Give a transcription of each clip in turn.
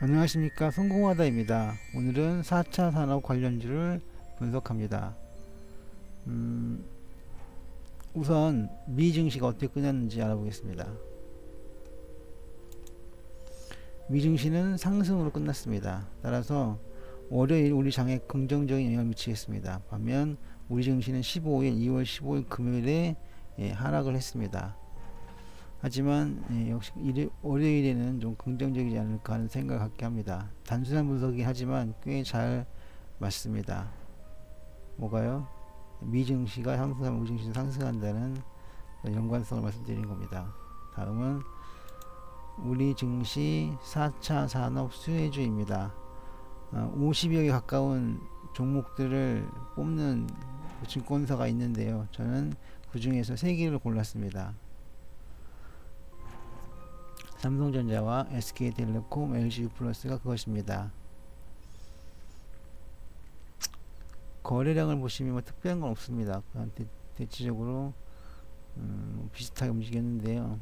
안녕하십니까, 성공하다입니다. 오늘은 4차 산업 관련주를 분석합니다. 우선 미 증시가 어떻게 끝났는지 알아보겠습니다. 미 증시는 상승으로 끝났습니다. 따라서 월요일 우리 장에 긍정적인 영향을 미치겠습니다. 반면 우리 증시는 15일 2월 15일 금요일에 하락을 했습니다. 하지만 역시 월요일에는 좀 긍정적이지 않을까 하는 생각을 갖게 합니다. 단순한 분석이긴 하지만 꽤 잘 맞습니다. 뭐가요? 미 증시가 상승하면 우리 증시도 상승한다는 연관성을 말씀드린 겁니다. 다음은 우리 증시 4차 산업 수혜주입니다. 50여 개 가까운 종목들을 뽑는 증권사가 있는데요. 저는 그 중에서 3개를 골랐습니다. 삼성전자와 SK텔레콤, LG유플러스가 그것입니다. 거래량을 보시면 뭐 특별한 건 없습니다. 대체적으로 비슷하게 움직였는데요.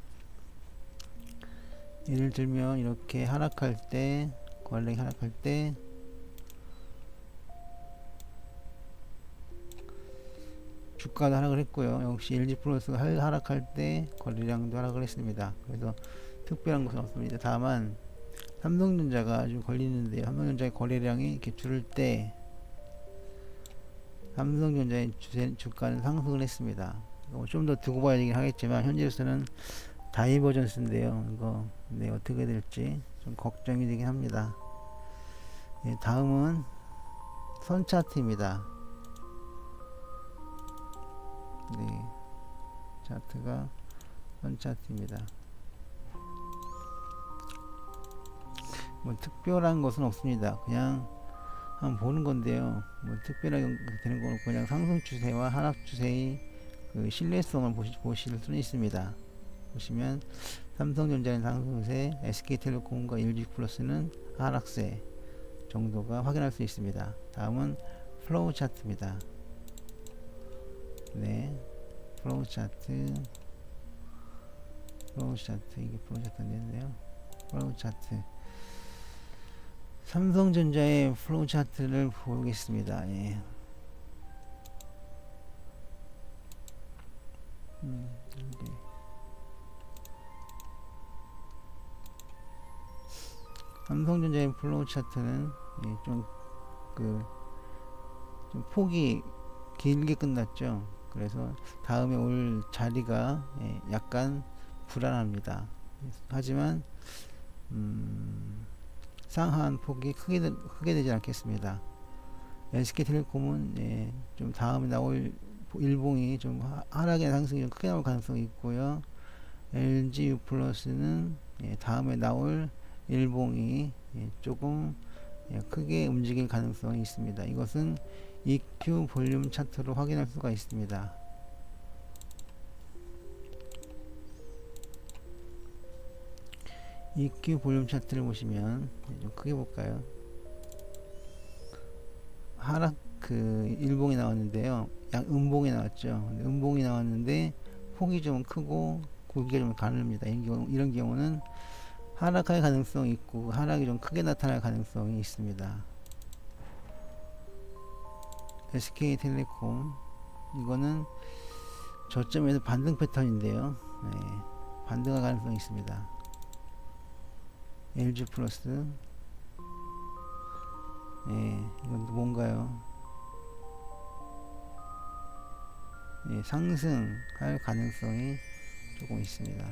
예를 들면 이렇게 하락할 때, 거래량이 하락할 때 주가도 하락을 했고요. 역시 LG플러스가 하락할 때 거래량도 하락을 했습니다. 그래서 특별한 것은 없습니다. 다만 삼성전자가 좀 걸리는데요. 삼성전자의 거래량이 이렇게 줄을 때 삼성전자의 주가는 상승을 했습니다. 좀 더 두고 봐야 되긴 하겠지만 현재로서는 다이버전스인데요. 이거 어떻게 될지 좀 걱정이 되긴 합니다. 다음은 선차트입니다. 차트가 선차트입니다. 뭐 특별한 것은 없습니다. 그냥 한번 보는 건데요. 뭐 특별하게 되는 건 그냥 상승 추세와 하락 추세의 그 신뢰성을 보실 수는 있습니다. 보시면 삼성전자는 상승세, SK텔레콤과 LG플러스는 하락세 정도가 확인할 수 있습니다. 다음은 플로우 차트입니다. 플로우 차트 이게 플로우 차트인데요. 플로우 차트 삼성전자의 플로우 차트를 보겠습니다. 삼성전자의 플로우 차트는 좀 폭이 길게 끝났죠. 그래서 다음에 올 자리가 약간 불안합니다. 하지만 상한 폭이 크게 되지 않겠습니다. SK텔레콤은 좀 다음에 나올 일봉이 좀 하락의 상승이 좀 크게 나올 가능성이 있고요. LG유플러스는 다음에 나올 일봉이 조금 크게 움직일 가능성이 있습니다. 이것은 EQ 볼륨 차트로 확인할 수가 있습니다. EQ 볼륨 차트를 보시면 좀 크게 볼까요? 하락 일봉이 나왔는데요. 음봉이 나왔죠. 음봉이 나왔는데 폭이 좀 크고 고기가 좀 가늘입니다. 이런 경우는 하락할 가능성이 있고 하락이 좀 크게 나타날 가능성이 있습니다. SK텔레콤 이거는 저점에서 반등 패턴인데요. 반등할 가능성이 있습니다. LG플러스 이건 뭔가요? 상승할 가능성이 조금 있습니다.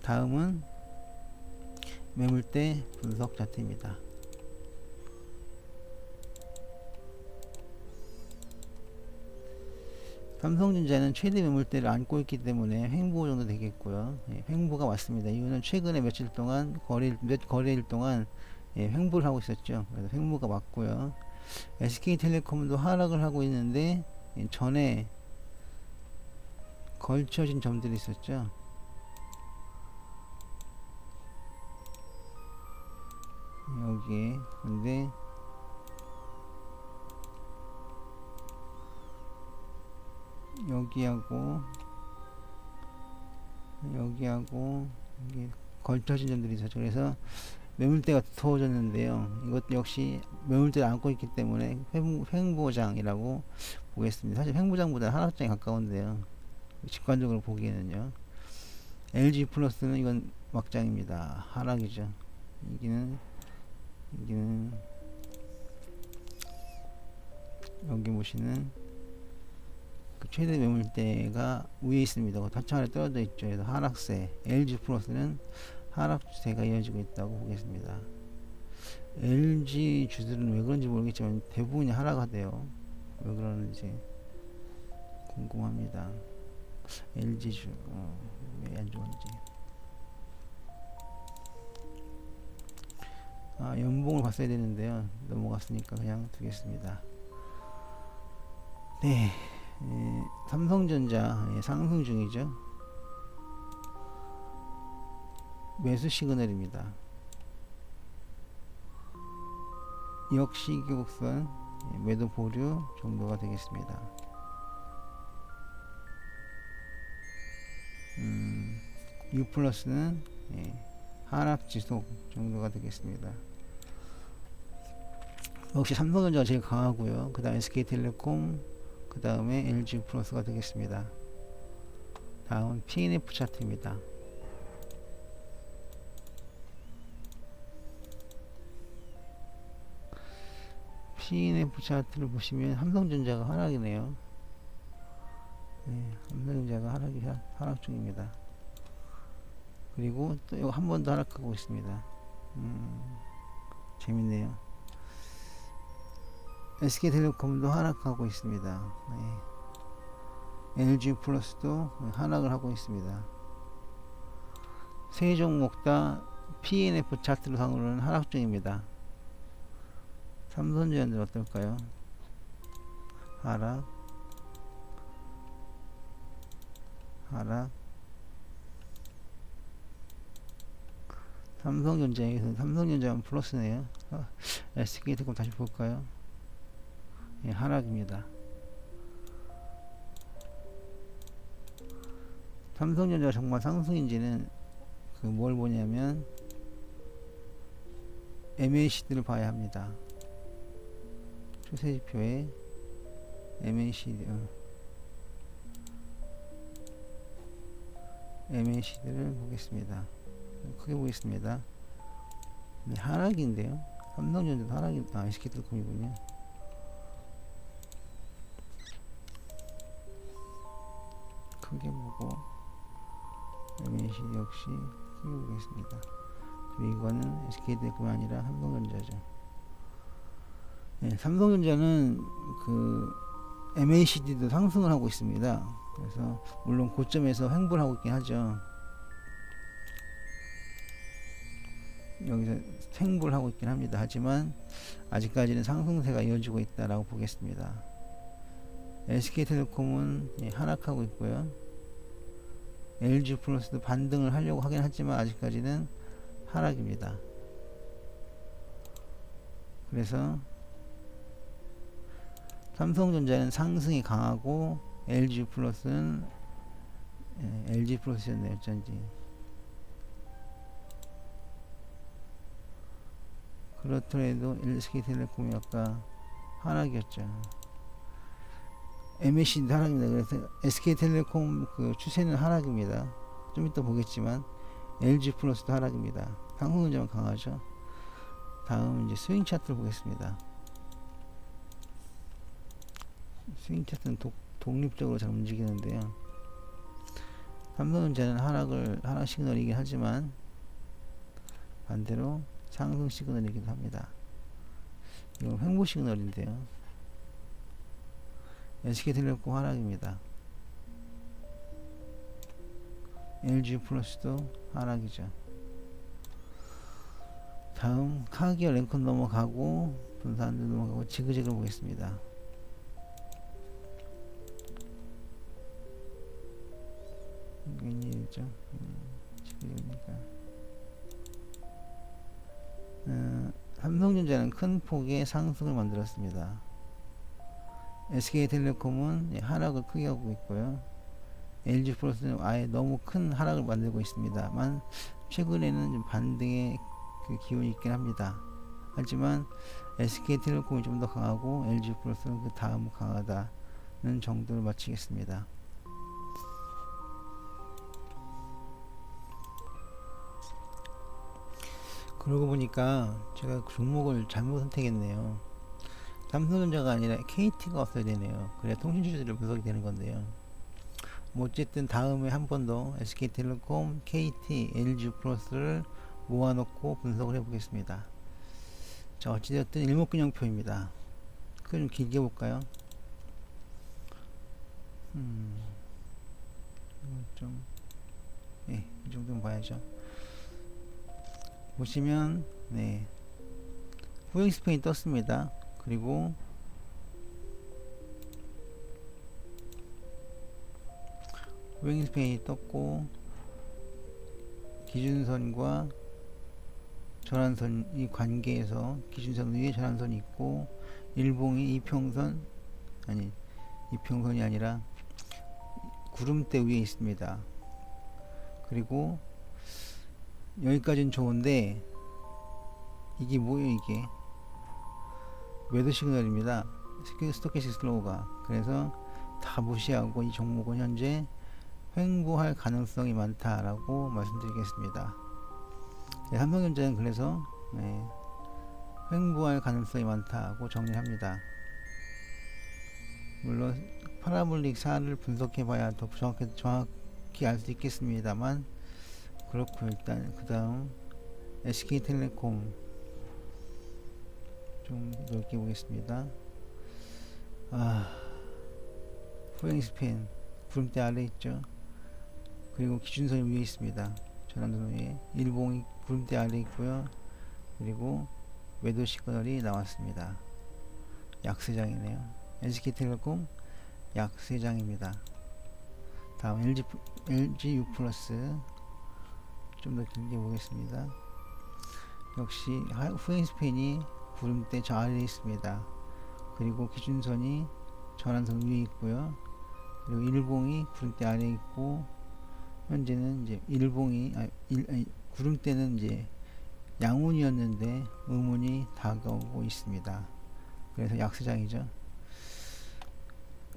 다음은 매물대 분석 차트입니다. 삼성전자는 최대 매물대를 안고 있기 때문에 횡보 정도 되겠고요. 횡보가 왔습니다. 이유는 최근에 며칠 동안 거래일 동안 횡보를 하고 있었죠. 그래서 횡보가 왔고요. SK텔레콤도 하락을 하고 있는데 전에 걸쳐진 점들이 있었죠. 여기에 근데 여기하고 여기하고 이게 걸쳐진 점들이 있었죠. 그래서 매물대가 두터워졌는데요. 이것도 역시 매물대를 안고 있기 때문에 횡보장이라고 보겠습니다. 사실 횡보장보다 하락장에 가까운데요. 직관적으로 보기에는요. LG 플러스는 이건 막장입니다. 하락이죠. 여기는 여기 보시는 그 최대 매물대가 위에 있습니다. 하차 아래 떨어져 있죠. 그래서 하락세. LG 플러스는 하락세가 이어지고 있다고 보겠습니다. LG 주들은 왜 그런지 모르겠지만 대부분이 하락하대요. 왜 그러는지 궁금합니다. LG 주 왜 안 좋은지. 연봉을 봤어야 되는데요. 넘어갔으니까 그냥 두겠습니다. 네, 삼성전자 상승 중이죠. 매수 시그널입니다. 역시 교국선 매도 보류 정도가 되겠습니다. U 플러스는 하락 지속 정도가 되겠습니다. 역시 삼성전자가 제일 강하고요. 그 다음에 SK텔레콤, 그 다음에 LG 플러스가 되겠습니다. 다음은 PNF 차트입니다. PNF 차트를 보시면 삼성전자가 하락이네요. 네, 삼성전자가 하락 중입니다. 그리고 또 한 번 더 하락하고 있습니다. 재밌네요. SK텔레콤도 하락하고 있습니다. 네. LG 플러스도 하락을 하고 있습니다. 세 종목 다 PNF 차트로 상으로는 하락 중입니다. 삼성전자는 어떨까요? 하락, 삼성전자는 플러스네요. SK텔레콤 다시 볼까요? 예, 하락입니다. 삼성전자가 정말 상승인지는 뭘 보냐면 MACD를 봐야 합니다. 추세지표에 MACD를 보겠습니다. 크게 보겠습니다. 네, 하락인데요. 삼성전자도 SK텔레콤이군요. 크게 보고 MACD 역시 크게 보겠습니다. 그리고 이거는 SK텔레콤이 아니라 삼성전자죠. 네, 삼성전자는 MACD도 상승을 하고 있습니다. 그래서 물론 고점에서 횡보를 하고 있긴 하죠. 여기서 횡보를 하고 있긴 합니다. 하지만 아직까지는 상승세가 이어지고 있다라고 보겠습니다. SK텔레콤은 하락하고 있고요. LG 플러스도 반등을 하려고 하긴 하지만 아직까지는 하락입니다. 그래서 삼성전자는 상승이 강하고 LG 플러스는 LG 플러스였네요. 어쩐지. 그렇더라도 SK텔레콤이 아까 하락이었죠. MACD 하락입니다. 그래서 SK텔레콤 추세는 하락입니다. 좀 이따 보겠지만 LG 플러스도 하락입니다. 삼성전자만 강하죠. 다음 이제 스윙 차트를 보겠습니다. 스윙 차트는 독립적으로 잘 움직이는데요. 삼성전자는 하락 시그널이긴 하지만 반대로 상승 시그널이기도 합니다. 이건 횡보 시그널인데요. SK텔레콤 하락입니다. LG 플러스도 하락이죠. 다음 카기어 랭컨 넘어가고 분산도 넘어가고 지그재그를 보겠습니다. 웬일이죠? 지그재그니까 삼성전자는 큰 폭의 상승을 만들었습니다. SK텔레콤은 하락을 크게 하고 있고요. LG 플러스는 아예 너무 큰 하락을 만들고 있습니다만 최근에는 좀 반등의 그 기운이 있긴 합니다. 하지만 SK텔레콤이 좀 더 강하고 LG 플러스는 그 다음 강하다는 정도로 마치겠습니다. 그러고 보니까 제가 종목을 잘못 선택했네요. 삼성전자가 아니라 KT가 왔어야 되네요. 그래야 통신주들이 분석이 되는 건데요. 뭐 어쨌든 다음에 한 번 더 SK텔레콤, KT, LG 플러스를 모아놓고 분석을 해보겠습니다. 자, 어찌되었든 일목균형표입니다. 그걸 좀 길게 볼까요? 좀, 예, 이 정도는 봐야죠. 보시면, 네, 후행 스페인 떴습니다. 그리고 후행 스페인이 떴고 기준선과 전환선이 관계에서 기준선 위에 전환선이 있고 일봉이 이평선 아니 이평선이 아니라 구름대 위에 있습니다. 그리고 여기까지는 좋은데 이게 뭐예요? 이게 매도 시그널입니다. 스토캐스틱 슬로우가. 그래서 다 무시하고 이 종목은 현재 횡보할 가능성이 많다라고 말씀드리겠습니다. 네, 삼성전자는 그래서 네, 횡보할 가능성이 많다고 정리합니다. 물론 파라볼릭 4를 분석해 봐야 더 정확히 알 수 있겠습니다만 그렇고 일단 그 다음 SK텔레콤 좀 넓게 보겠습니다. 후행 스팬 구름대 아래 있죠. 그리고 기준선 위에 있습니다. 전환선 위에 일봉이 구름대 아래 있고요. 그리고 매도 시그널이 나왔습니다. 약세장이네요. SK텔레콤 약세장입니다. 다음 LG U 플러스 좀 더 길게 보겠습니다. 역시 후행 스팬이 구름대 저 아래에 있습니다. 그리고 기준선이 전환선 위에 있고요. 그리고 일봉이 구름대 아래에 있고 현재는 이제 일봉이 구름대는 이제 양운이었는데 음운이 다가오고 있습니다. 그래서 약세장이죠.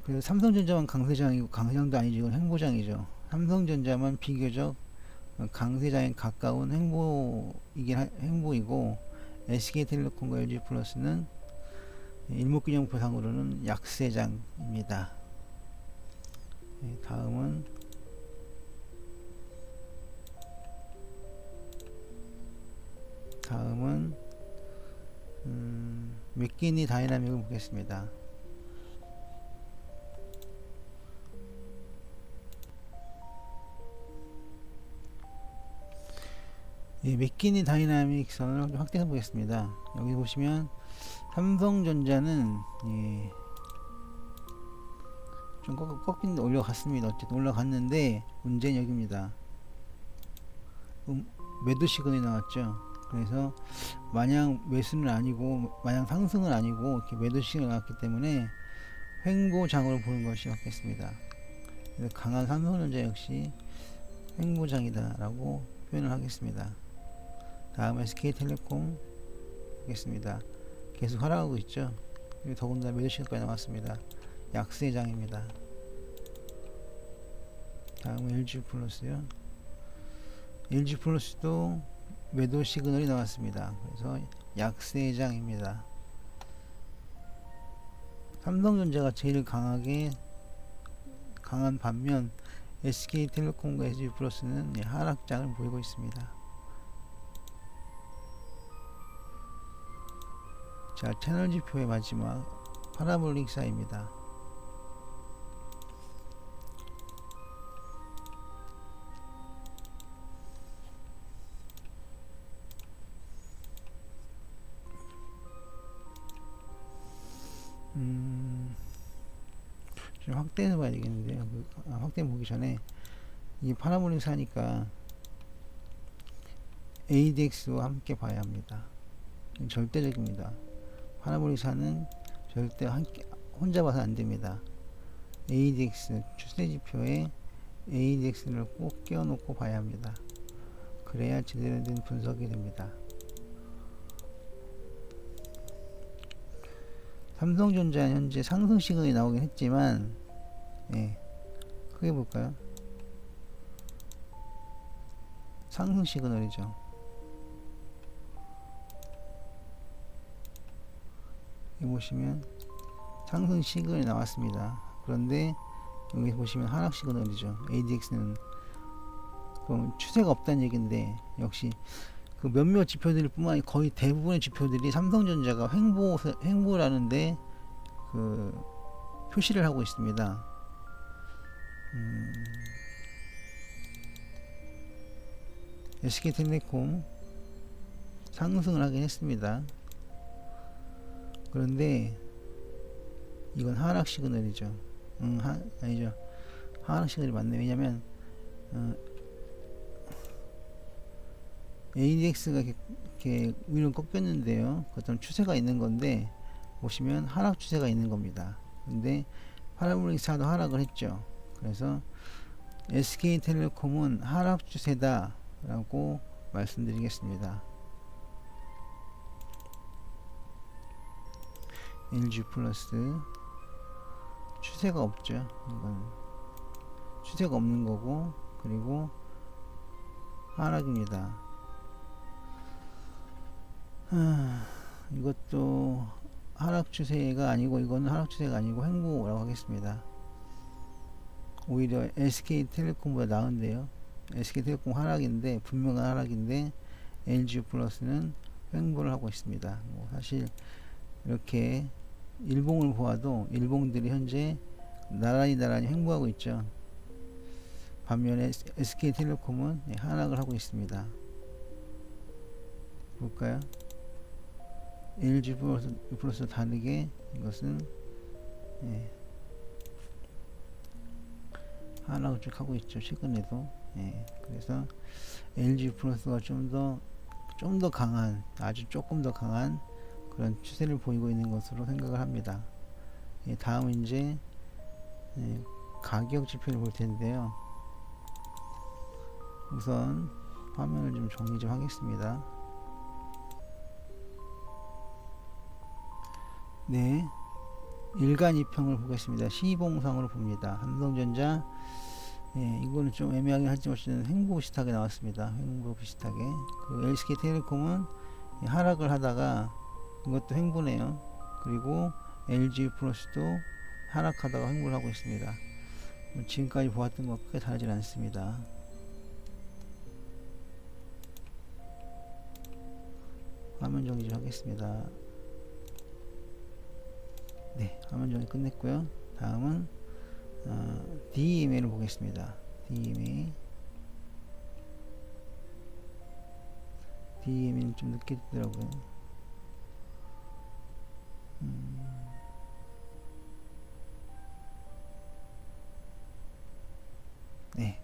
그래서 삼성전자만 강세장이고 강세장도 아니죠. 이건 횡보장이죠. 삼성전자만 비교적 강세장에 가까운 횡보이고 SK텔레콤과 LG 플러스는 일목균형표상으로는 약세장입니다. 네, 다음은 맥키니 다이나믹을 보겠습니다. 예, 맥키니 다이나믹 선을 확대해 보겠습니다. 여기 보시면 삼성전자는 예, 좀 꺾인 올라갔습니다. 어쨌든 올라갔는데 문제는 여기입니다. 매도 시그널이 나왔죠. 그래서 마냥 매수는 아니고 마냥 상승은 아니고 이렇게 매도 시그널이 나왔기 때문에 횡보장으로 보는 것이 맞겠습니다. 그래서 강한 삼성전자 역시 횡보장이다 라고 표현을 하겠습니다. 다음 SK텔레콤 보겠습니다. 계속 하락하고 있죠. 더군다나 매도 시그널까지 나왔습니다. 약세장입니다. 다음 LG 플러스요. LG 플러스도 매도 시그널이 나왔습니다. 그래서 약세장입니다. 삼성전자가 제일 강한 반면 SK텔레콤과 LG 플러스는 하락장을 보이고 있습니다. 자, 채널 지표의 마지막 파라볼릭 사입니다. 좀 확대해서 봐야 되겠는데요. 확대 보기 전에 이 파라볼릭 사니까 ADX와 함께 봐야 합니다. 절대적입니다. 파라볼릭 사는 절대 혼자 봐서 안 됩니다. ADX 추세지표에 ADX를 꼭 끼워놓고 봐야 합니다. 그래야 제대로 된 분석이 됩니다. 삼성전자 현재 상승 시그널이 나오긴 했지만, 예, 크게 볼까요? 상승 시그널이죠. 여기 보시면 상승 시그널이 나왔습니다. 그런데 여기 보시면 하락 시그널이죠. ADX는 그럼 추세가 없다는 얘기인데, 역시 그 몇몇 지표들 뿐만 아니라 거의 대부분의 지표들이 삼성전자가 횡보라는데 그 표시를 하고 있습니다. SK텔레콤 상승을 하긴 했습니다. 그런데 이건 하락 시그널이죠. 아니죠. 하락 시그널이 맞네. 왜냐면 ADX가 이렇게 위로 꺾였는데요. 그것은 추세가 있는 건데, 보시면 하락 추세가 있는 겁니다. 근데 파라볼릭스도 하락을 했죠. 그래서 SK텔레콤은 하락 추세다 라고 말씀드리겠습니다. LG플러스 추세가 없죠. 이건 추세가 없는 거고, 그리고 하락입니다. 이것도 하락 추세가 아니고, 이거는 하락 추세가 아니고 횡보라고 하겠습니다. 오히려 SK텔레콤보다 나은데요. SK텔레콤 하락인데, 분명한 하락인데 LG플러스는 횡보를 하고 있습니다. 뭐 사실 이렇게 일봉을 보아도 일봉들이 현재 나란히 횡보하고 있죠. 반면에 SK텔레콤은 하락을 하고 있습니다. 볼까요? LG플러스 다르게 이것은 하락을 쭉 하고 있죠. 최근에도. 그래서 LG플러스가 좀 더 강한, 아주 조금 더 강한 그런 추세를 보이고 있는 것으로 생각을 합니다. 다음은 이제 가격 지표를 볼 텐데요. 우선 화면을 좀 정리 좀 하겠습니다. 네, 일간 2평을 보겠습니다. 시봉상으로 봅니다. 삼성전자, 이거는 좀 애매하긴 하지만 횡보 비슷하게 나왔습니다. 횡보 비슷하게. 그리고 LCK텔레콤은 하락을 하다가 이것도 횡보네요. 그리고 LG플러스도 하락하다가 횡보를 하고 있습니다. 지금까지 보았던 것 크게 다르진 않습니다. 화면 정리 좀 하겠습니다. 네, 화면 정리 끝냈고요. 다음은 DMA를 보겠습니다. DMA는 좀 늦게 뜨더라고요. 네.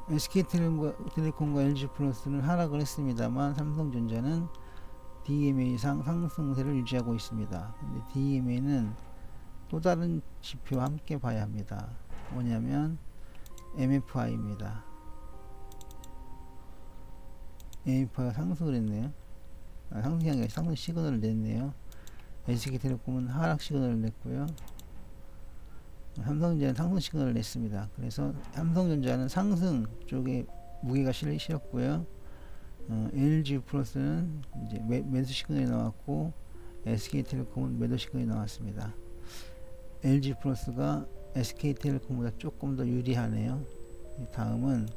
SK텔레콤과 LG플러스는 하락을 했습니다만, 삼성전자는 DMA상 상승세를 유지하고 있습니다. 근데 DMA는 또 다른 지표와 함께 봐야 합니다. 뭐냐면 MFI입니다. MFI가 상승을 했네요. 상승이 아니라 상승 시그널을 냈네요. SK텔레콤은 하락 시그널을 냈고요. 삼성전자는 상승 시그널을 냈습니다. 그래서 삼성전자는 상승 쪽에 무게가 실렸고요. LG플러스는 이제 매수 시그널이 나왔고, SK텔레콤은 매도 시그널이 나왔습니다. LG플러스가 SK텔레콤보다 조금 더 유리하네요. 다음은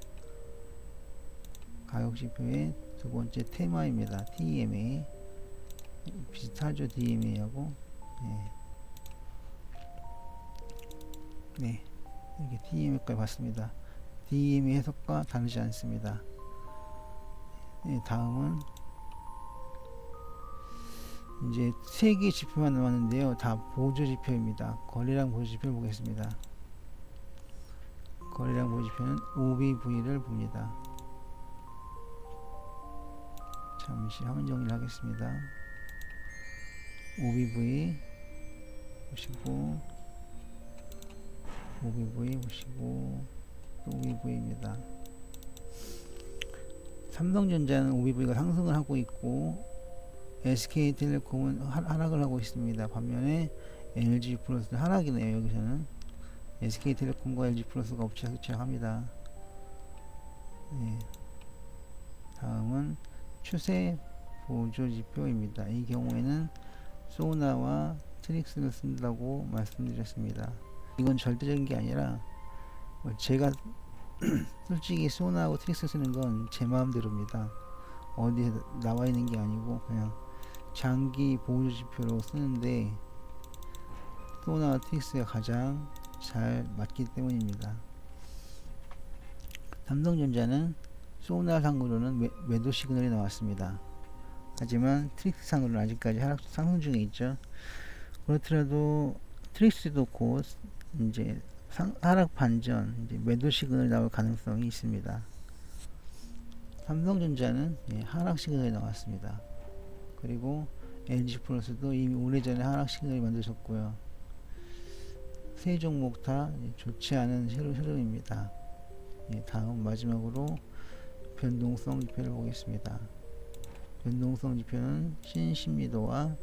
가격지표의 두 번째 테마입니다. TMA 비슷하죠. DMA하고. 네, 이렇게 DMA까지 봤습니다. DMA 해석과 다르지 않습니다. 다음은 이제 3개 지표만 남았는데요. 다 보조 지표입니다. 거래량 보조 지표를 보겠습니다. 거래량 보조 지표는 OBV를 봅니다. 잠시 화면 정리를 하겠습니다. OBV 보시고, OBV 보시고, 또 OBV입니다. 삼성전자는 OBV가 상승을 하고 있고 SK텔레콤은 하락을 하고 있습니다. 반면에 LG플러스는 하락이네요. 여기서는 SK텔레콤과 LG플러스가 엎치락뒤치락합니다. 네. 다음은 추세 보조지표입니다. 이 경우에는 소나와 트릭스를 쓴다고 말씀드렸습니다. 이건 절대적인 게 아니라 제가 솔직히 소나하고 트릭스 쓰는 건 제 마음대로입니다. 어디에 나와 있는 게 아니고 그냥 장기 보조지표로 쓰는데 소나와 트릭스가 가장 잘 맞기 때문입니다. 삼성전자는 소나 상으로는 매도 시그널이 나왔습니다. 하지만 트릭스 상으로는 아직까지 상승 중에 있죠. 그렇더라도 트릭스도 곧 이제 하락 반전, 이제 매도 시그널이 나올 가능성이 있습니다. 삼성전자는 하락 시그널이 나왔습니다. 그리고 LG플러스도 이미 오래전에 하락 시그널이 만드셨고요. 세 종목 다 좋지 않은 흐름입니다. 다음 마지막으로 변동성 지표를 보겠습니다. 변동성 지표는 신신미도와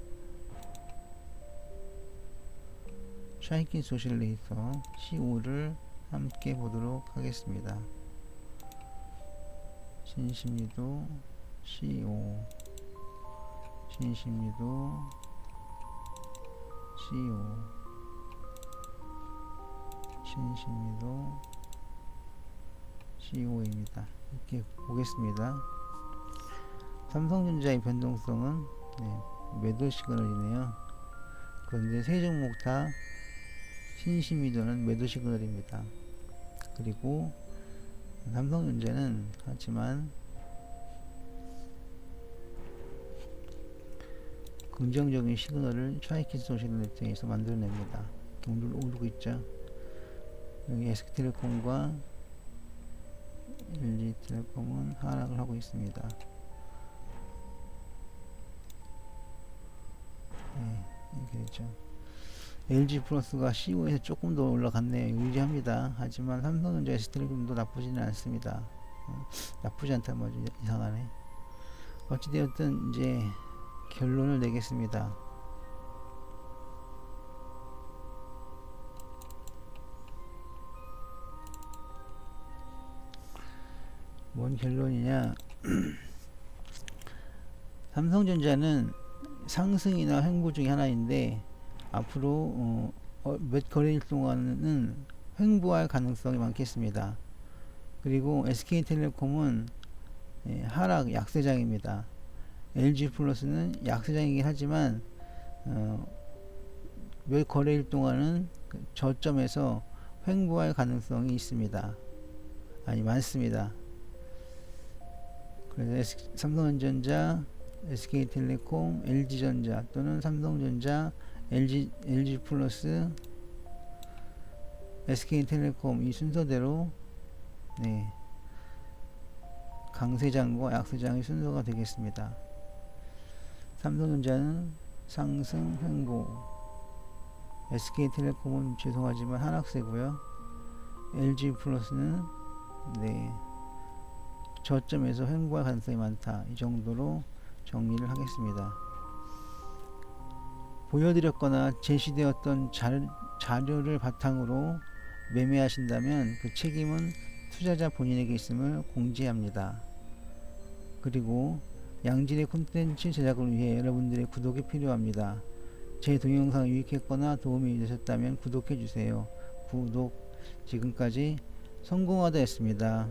샤이킨 소실레이터 C5를 함께 보도록 하겠습니다. 신신미도 C5, 신신미도 C5, 신신미도 C5입니다. 이렇게 보겠습니다. 삼성전자의 변동성은 매도 시그널이네요. 그런데 세 종목 다 신신미도는 매도 시그널입니다. 그리고 삼성전자는 하지만 긍정적인 시그널을 샤이킨 소실레이터에서 만들어냅니다. 오르고 있죠. 여기 SK텔레콤과 LG텔레콤은 하락을 하고 있습니다. 이렇게 되죠. LG플러스가 C5에서 조금 더 올라갔네요. 유지합니다. 하지만 삼성전자 SK텔레콤도 나쁘지는 않습니다. 나쁘지 않단 말이죠. 이상하네. 어찌되었든 이제 결론을 내겠습니다. 뭔 결론이냐? 삼성전자는 상승이나 횡보 중에 하나인데 앞으로 몇 거래일 동안은 횡보할 가능성이 많겠습니다. 그리고 SK텔레콤은 하락 약세장입니다. LG플러스는 약세장이긴 하지만 몇 거래일 동안은 저점에서 횡보할 가능성이 있습니다. 아니 많습니다. 그래서 삼성전자, SK텔레콤, LG전자 또는 삼성전자, LG플러스, SK텔레콤 이 순서대로 강세장과 약세장의 순서가 되겠습니다. 삼성전자는 상승 횡보, SK텔레콤은 죄송하지만 하락세고요. LG플러스는 저점에서 횡보할 가능성이 많다. 이 정도로 정리를 하겠습니다. 보여드렸거나 제시되었던 자료를 바탕으로 매매하신다면 그 책임은 투자자 본인에게 있음을 공지합니다. 그리고 양질의 콘텐츠 제작을 위해 여러분들의 구독이 필요합니다. 제 동영상이 유익했거나 도움이 되셨다면 구독해주세요. 지금까지 성공하다 였습니다.